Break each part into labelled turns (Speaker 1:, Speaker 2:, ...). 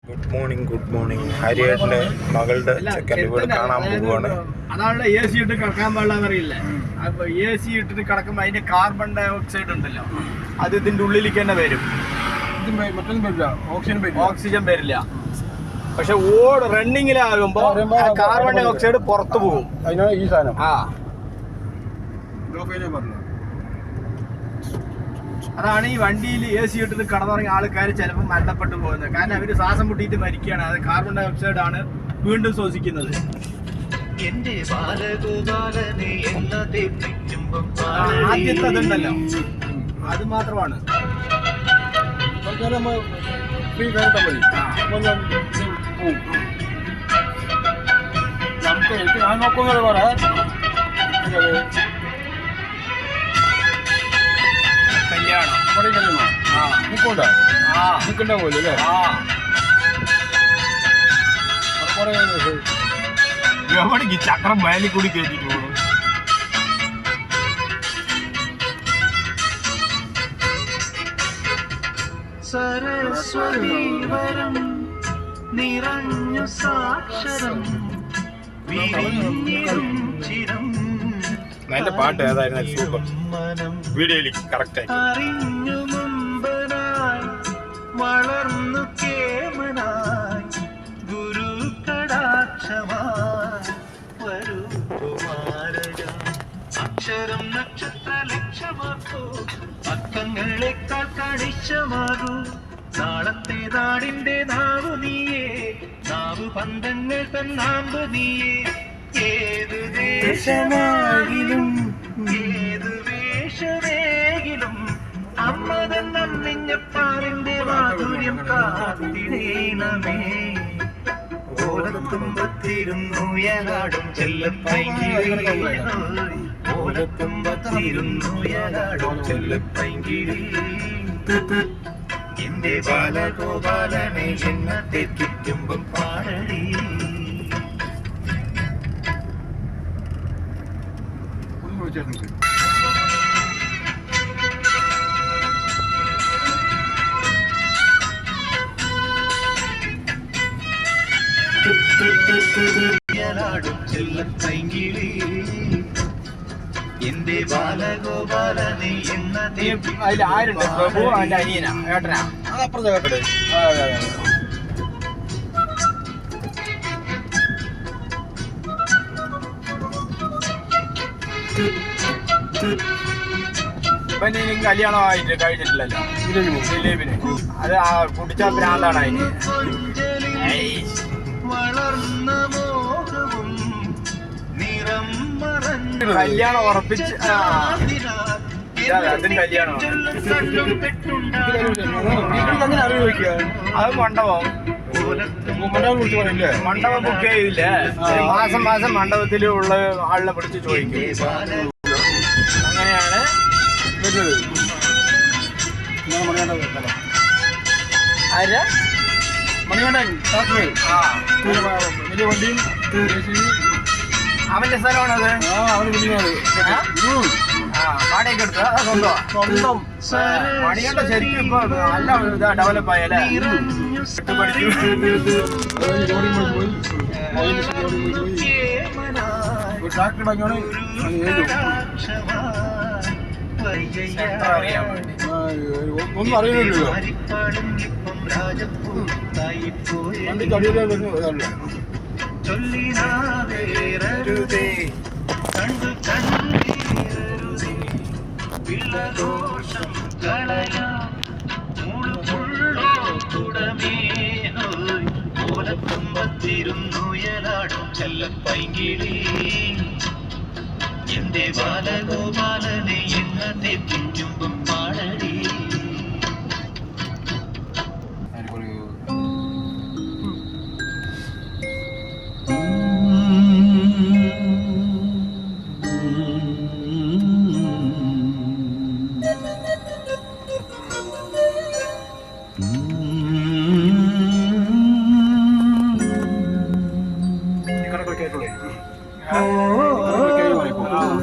Speaker 1: Good morning. ഹരിയേട്ടൻ്റെ മകളുടെ ചെക്കൻ്റെ വീട് കാണാൻ പോവുകയാണ്.
Speaker 2: അതാണല്ലോ എ സി ഇട്ട് കിടക്കാൻ പാടില്ലെന്നറിയില്ലേ? അപ്പൊ എ സി ഇട്ടിട്ട് കിടക്കുമ്പോൾ അതിന്റെ കാർബൺ ഡൈ ഓക്സൈഡ് ഉണ്ടല്ലോ, അത് ഇതിന്റെ ഉള്ളിലേക്ക് തന്നെ വരും. ഓക്സിജൻ വരില്ല. പക്ഷെ റണ്ണിങ്ങിലാകുമ്പോ കാർബൺ ഡൈ ഓക്സൈഡ് പുറത്തു പോകും.
Speaker 3: അതിനാണ് ഈ സാധനം.
Speaker 2: അതാണ് ഈ വണ്ടിയിൽ എ സി ഇട്ടിട്ട് കടന്നുറങ്ങിയ ആൾക്കാർ ചിലപ്പോൾ മരണപ്പെട്ടു പോകുന്നത്. കാരണം അവര് ശ്വാസം മുട്ടിയിട്ട് മരിക്കുകയാണ്. അത് കാർബൺ ഡൈ ഓക്സൈഡ് ആണ് വീണ്ടും ശ്വസിക്കുന്നത്. ആദ്യത്തെ അതുണ്ടല്ലോ, അത് മാത്രമാണ്.
Speaker 3: ഞാൻ നോക്കുന്നത് പറ നിൽക്കണ്ട പോലെ അല്ലേ?
Speaker 2: എവിടേക്ക് ചക്രം വയലിൽ കൂടി കയറ്റിട്ട് പോകും.
Speaker 4: സരസ്വതീവരം നിറഞ്ഞു സാക്ഷരം ചിരം
Speaker 1: നല്ല പാട്ട് ഏതായിരുന്നു? സൂപ്പർ വീഡിയോയിലേക്ക് കറക്റ്റ് ആയി.
Speaker 4: അറിഞ്ഞു മുമ്പനായി വളർന്നു കേമനായി ഗുരു കടാക്ഷമായി വരൂ കുമാരക. അക്ഷരം നക്ഷത്ര ലക്ഷ്യമാക്കൂ, അക്കങ്ങളെക്കാൾ കണിശമാകൂ. നാളത്തെ നാടിന്റെ നാവു നീയേ, നാവു പന്തങ്ങൾ തന്നാമ്പ് നീയേ. ഏതു ദേശമാകിലും ഏതു വേഷമേകിലും അമ്മതൻ നന്നിഞ്ഞപ്പാറിന്റെ മാധുര്യം കാത്തിടേണമേ. ഓലത്തുമ്പത്തിരുന്നുയലാടും ചെല്ലപ്പൈങ്കിളി, ഓലത്തുമ്പത്തിരുന്നുയലാടും ചെല്ലപ്പൈങ്കിളി. എന്റെ ബാലഗോപാലനെ എന്നത്തെ ചുറ്റുമ്പം പാടടി. ചെല്ലപ്പൈങ്കിളി എന്റെ ബാലഗോപാലനെ എന്നതേ.
Speaker 2: അതിൽ ആരുണ്ട്? പ്രഭു അവന്റെ അനിയനാ, ഏട്ടനാ?
Speaker 3: അതപ്പുറത്തെ കേട്ടത്.
Speaker 2: ഇവന് കല്യാണമായിട്ട് കഴിഞ്ഞിട്ടില്ലല്ലോ ദിലീപിന്. അത് കുടിച്ച ഭ്രാന്താണ് അതിന്.
Speaker 4: വളർന്ന മോഹവും നിറം
Speaker 2: കല്യാണം ഉറപ്പിച്ച് അതിന് കല്യാണമാണ്.
Speaker 3: അങ്ങനെ അറിവ് വയ്ക്കുക.
Speaker 2: അത് മണ്ഡപം
Speaker 3: കുറിച്ച് പറയില്ലേ?
Speaker 2: മണ്ഡപം ബുക്ക് ചെയ്തില്ലേ? മാസം മാസം മണ്ഡപത്തിൽ ഉള്ള ആളിനെ പിടിച്ച് ചോദിക്കും. അങ്ങനെയാണ്
Speaker 3: വരുന്നത്.
Speaker 2: ആര്?
Speaker 3: മണികണ്ഠൻ വലിയ വണ്ടിയും
Speaker 2: അവന്റെ സ്ഥലമാണത്.
Speaker 3: അവന് വിളിക്കുന്നത്
Speaker 2: വാടകയ്ക്ക് എടുത്ത് സ്വന്തം മണികണ്ഠൻ ശരിക്കും ഇപ്പൊ നല്ല ഇതാ ഡെവലപ്പ് ആയല്ലേ?
Speaker 3: ട്രാക്ടറാണ് ഒന്നും അറിയില്ലല്ലോ. വണ്ടിക്ക് അടിയിലേ വരുന്നതല്ല.
Speaker 4: കണ്ടു കണ്ടീരരുതേ പിള്ളദോഷം കളയാം മുഴുമുള്ളോട്ടുടമേ. ഓലത്തുമ്പത്തിരുന്നുയലാടും ചെല്ലപ്പൈങ്കിളി എന്റെ ബാലഗോപാലനെ എന്നത്തെ ചുറ്റുമ്പം പാടടി.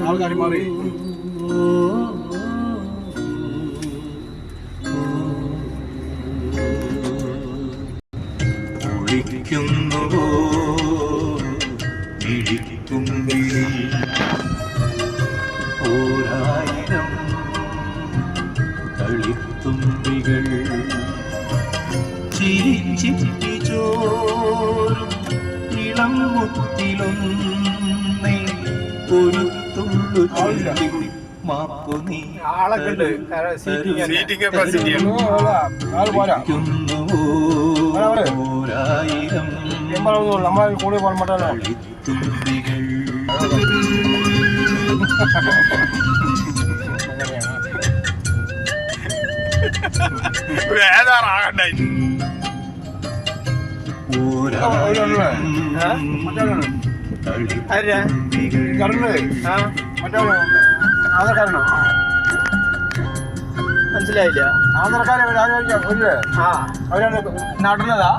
Speaker 3: ആൾക്കാർ മാറി.
Speaker 4: ഒഴിക്കുന്നുവോ ഇഴിക്കുമ്പിൽ ഓരായിരം കളിത്തുമ്പികൾ ചിരിച്ചിട്ടി ചോറും ഇളം മുത്തിലൊന്നേ ഒരു തുള്ളു ചൊല്ലി മാപ്പു നീ
Speaker 1: സീറ്റിംഗ് കപ്പാസിറ്റിയാണ്.
Speaker 4: ഓരായിരം
Speaker 3: നമ്മളെ കൂടെ പോകാൻ മാറ്റാലോ.
Speaker 4: കളിത്തുമ്പികൾ
Speaker 1: വേദാറാകണ്ടേ.
Speaker 3: ആധാരക്കാരനോ?
Speaker 2: മനസ്സിലായില്ല.
Speaker 3: ആധാരക്കാരെ ആലോചിക്കാം.
Speaker 2: ആ
Speaker 3: അവരാണ്
Speaker 2: നടന്നതാ.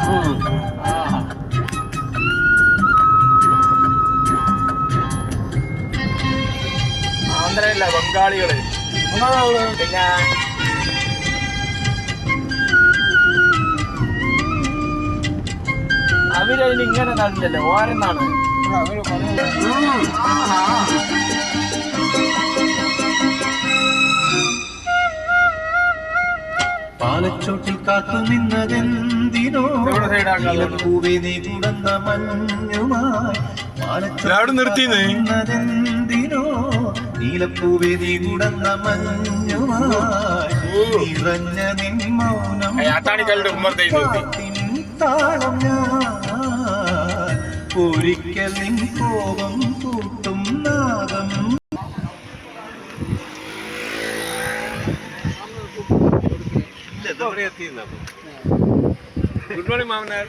Speaker 2: ആന്ധ്രയല്ല, ബംഗാളികള്. പിന്നെ അവരതിന് ഇങ്ങനെ നടില്ലല്ലോ, ഓരെന്നാണ്.
Speaker 4: പാലച്ചോട്ടിൽ കാത്തു നിന്നതെന്തിനോ പൂവേ നീ കുടന്ന മഞ്ഞുമായി. പാലച്ചോട്ടിന്നതെന്തിനോ നീലപ്പൂവേ നീ കുടന്ന മഞ്ഞുമായി. നിറഞ്ഞ നിൻ മൗനം താളം ഞാൻ ഒരിക്കൽ നിൻ കോപം കൂട്ടും നാദം.
Speaker 3: Good morning മാമനാർ.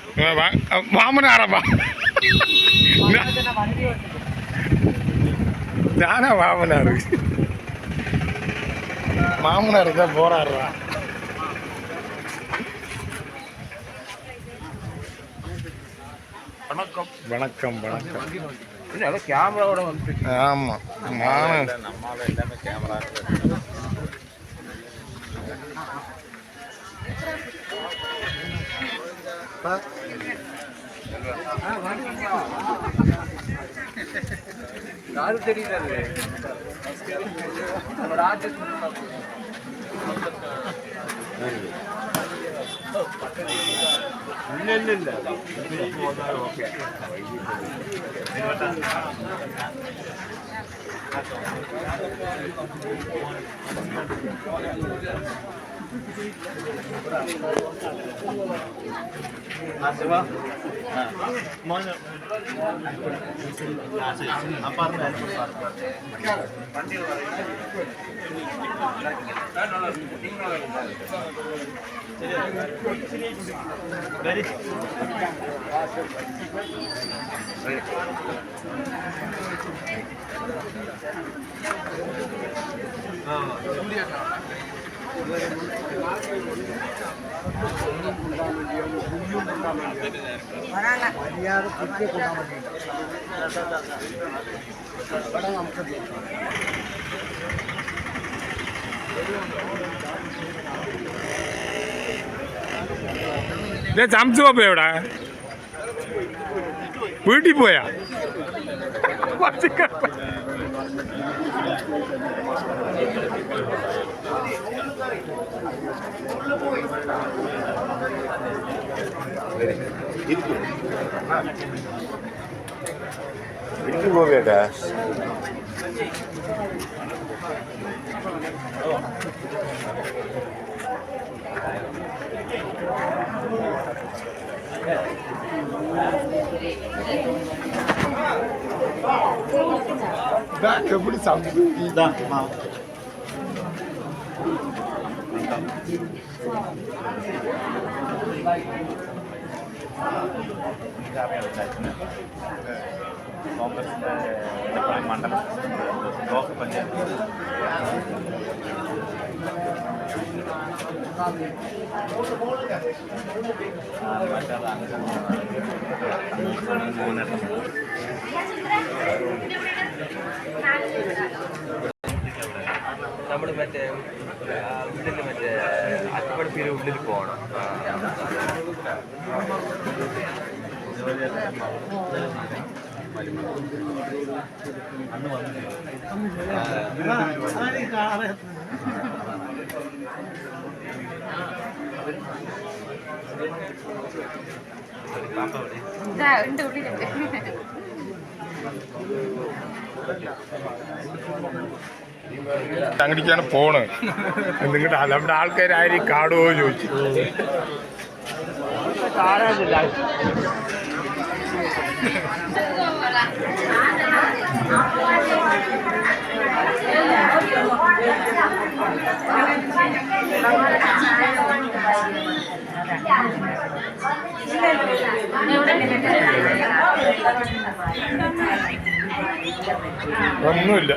Speaker 1: മാമനാറപ്പാ, ഞാനാ മാമനാറ്. മാമനാറ് ഇതാ പോറാറാ. வணக்கம் வணக்கம் வணக்கம்.
Speaker 3: கேமராவோட வந்து
Speaker 1: ஆமா நானும்
Speaker 3: நம்மளால எல்லாமே கேமரா. யாரும் தெரியல. இல்ல ஓகே.
Speaker 1: ചമച്ചു പോപ്പ എവിടാ? വീട്ടിൽ പോയാ?
Speaker 3: വീട്ടിൽ പോവേട്ടാ.
Speaker 1: எப்படி சமைச்சு
Speaker 3: കോൺഗ്രസിന്റെ മണ്ഡലം ബ്ലോക്ക് പഞ്ചായത്ത്
Speaker 2: നമ്മൾ മറ്റേ ഉള്ളിൽ മറ്റേ അച്ചപ്പടപ്പീര് ഉള്ളിൽ പോകണം.
Speaker 5: ഉണ്ട് ഉള്ളിലുണ്ട്.
Speaker 1: അങ്ങടിക്കാണ് പോണ്. നിങ്ങളുടെ നമ്മുടെ ആൾക്കാരും കാണുമോ ചോദിച്ചു. ഒന്നുമില്ല.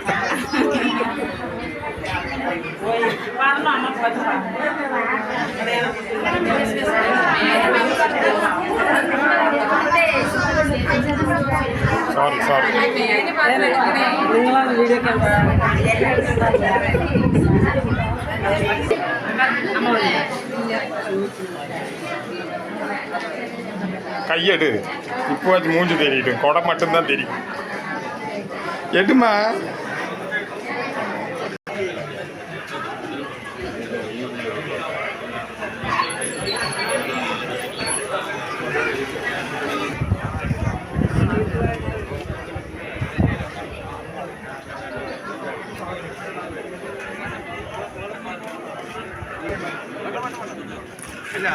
Speaker 1: സോറി
Speaker 6: നിങ്ങളാണ് വീഡിയോ
Speaker 1: கையெடு. இப்போ மூஞ்சி தெரியிடும். குடம் மட்டும்தான் தெரியும். எடுமா.
Speaker 2: ഇല്ല